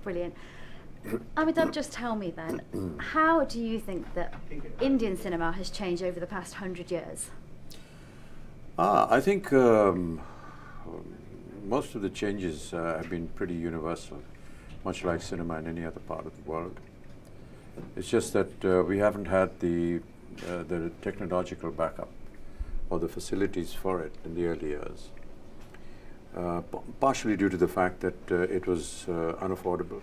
Brilliant. Amitabh, just tell me then, how do you think that Indian cinema has changed over the past 100 years? I think most of the changes have been pretty universal, much like cinema in any other part of the world. It's just that we haven't had the technological backup or the facilities for it in the early years, partially due to the fact that it was unaffordable.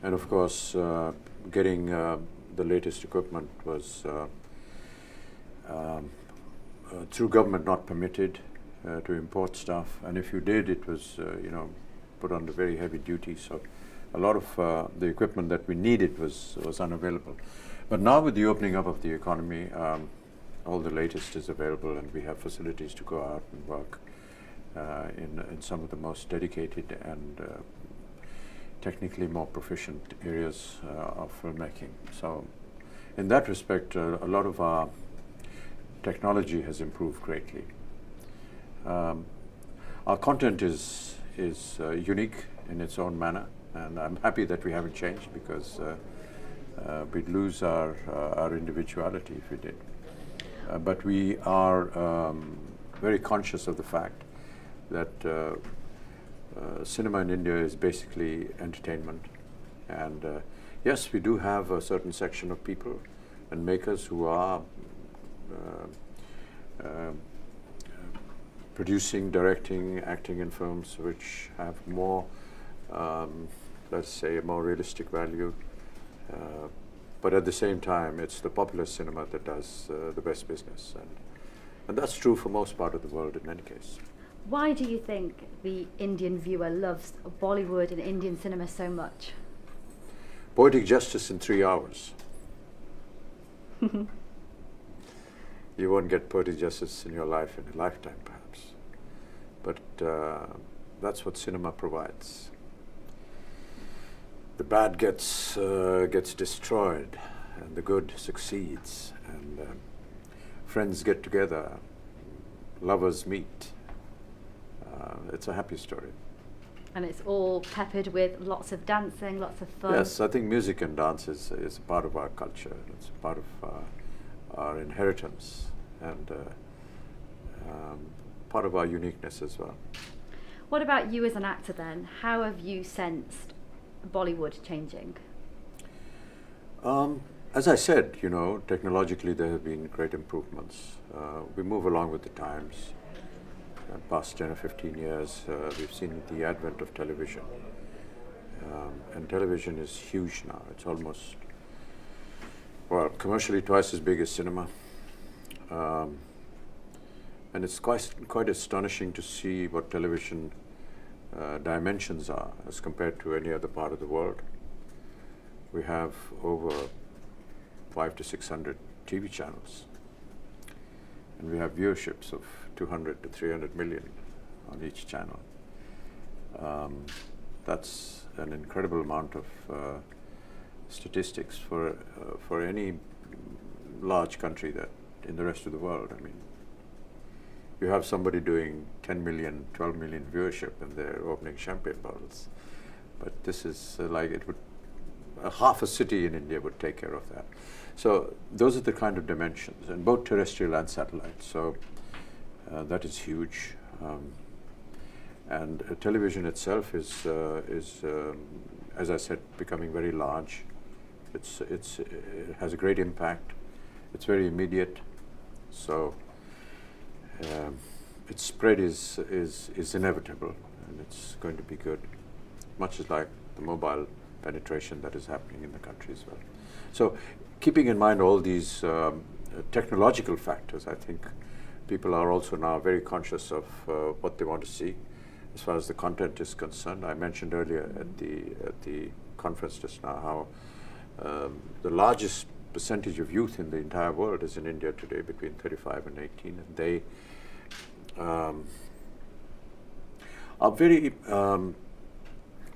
And of course, getting the latest equipment was through government not permitted to import stuff, and if you did, it was put under very heavy duty. So a lot of the equipment that we needed was unavailable. But now with the opening up of the economy, all the latest is available, and we have facilities to go out and work in some of the most dedicated and technically more proficient areas of filmmaking. So in that respect, a lot of our technology has improved greatly. Our content is unique in its own manner, and I'm happy that we haven't changed, because we'd lose our individuality if we did. But we are very conscious of the fact that cinema in India is basically entertainment, and yes, we do have a certain section of people and makers who are producing, directing, acting in films which have more, let's say, a more realistic value. But at the same time, it's the popular cinema that does the best business, and that's true for most part of the world in any case. Why do you think the Indian viewer loves Bollywood and Indian cinema so much? Poetic justice in 3 hours. You won't get poetic justice in your life in a lifetime, perhaps. But that's what cinema provides. The bad gets destroyed, and the good succeeds, and friends get together, lovers meet. It's a happy story. And it's all peppered with lots of dancing, lots of fun. Yes, I think music and dance is a part of our culture. It's a part of our inheritance, and part of our uniqueness as well. What about you as an actor then? How have you sensed Bollywood changing? As I said, technologically there have been great improvements. We move along with the times. Past 10 or 15 years, we've seen the advent of television. And television is huge now. It's almost, well, commercially twice as big as cinema. And it's quite astonishing to see what television dimensions are as compared to any other part of the world. We have over 500 to 600 TV channels, and we have viewerships of 200 to 300 million on each channel. That's an incredible amount of statistics for any large country that in the rest of the world. I mean, you have somebody doing 10 million, 12 million viewership, and they're opening champagne bottles. But this is like half a city in India would take care of that. So those are the kind of dimensions, and both terrestrial and satellite. So that is huge. And television itself is as I said, becoming very large. It has a great impact. It's very immediate. So its spread is inevitable, and it's going to be good, much as like the mobile penetration that is happening in the country as well. So keeping in mind all these technological factors, I think people are also now very conscious of what they want to see as far as the content is concerned. I mentioned earlier at the conference just now how the largest percentage of youth in the entire world is in India today, between 35 and 18, and they are very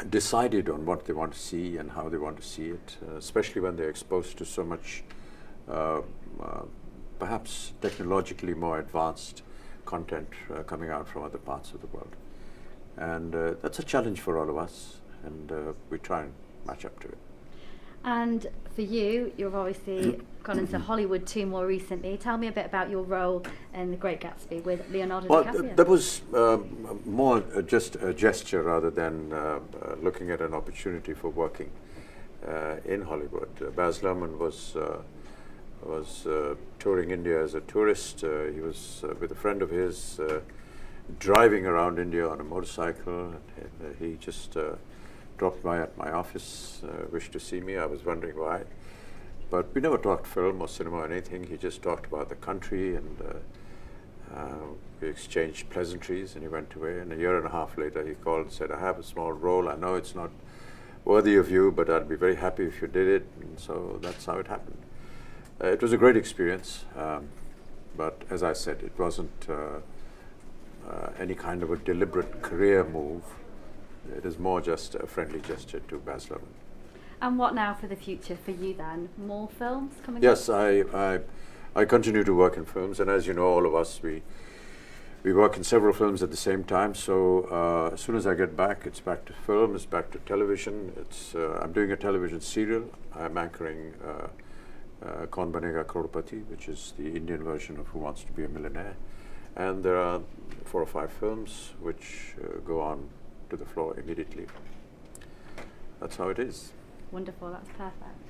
decided on what they want to see and how they want to see it, especially when they're exposed to so much perhaps technologically more advanced content coming out from other parts of the world. And that's a challenge for all of us, and we try and match up to it. And for you, you've obviously gone into Hollywood too more recently. Tell me a bit about your role in The Great Gatsby with Leonardo DiCaprio. That was more just a gesture rather than looking at an opportunity for working in Hollywood. Baz Luhrmann was touring India as a tourist. He was with a friend of his driving around India on a motorcycle. And he just dropped by at my office, wished to see me. I was wondering why. But we never talked film or cinema or anything. He just talked about the country, and we exchanged pleasantries, and he went away. And a year and a half later, he called and said, I have a small role. I know it's not worthy of you, but I'd be very happy if you did it. And so that's how it happened. It was a great experience, but as I said, it wasn't any kind of a deliberate career move. It is more just a friendly gesture to Baz Luhrmann. And what now for the future for you then? More films coming Yes, up? I continue to work in films, and as you know, all of us, we work in several films at the same time. So as soon as I get back, it's back to film, it's back to television. I'm doing a television serial. I'm anchoring Kaun Banega Crorepati, which is the Indian version of Who Wants to Be a Millionaire. And there are 4 or 5 films which go on to the floor immediately. That's how it is. Wonderful, that's perfect.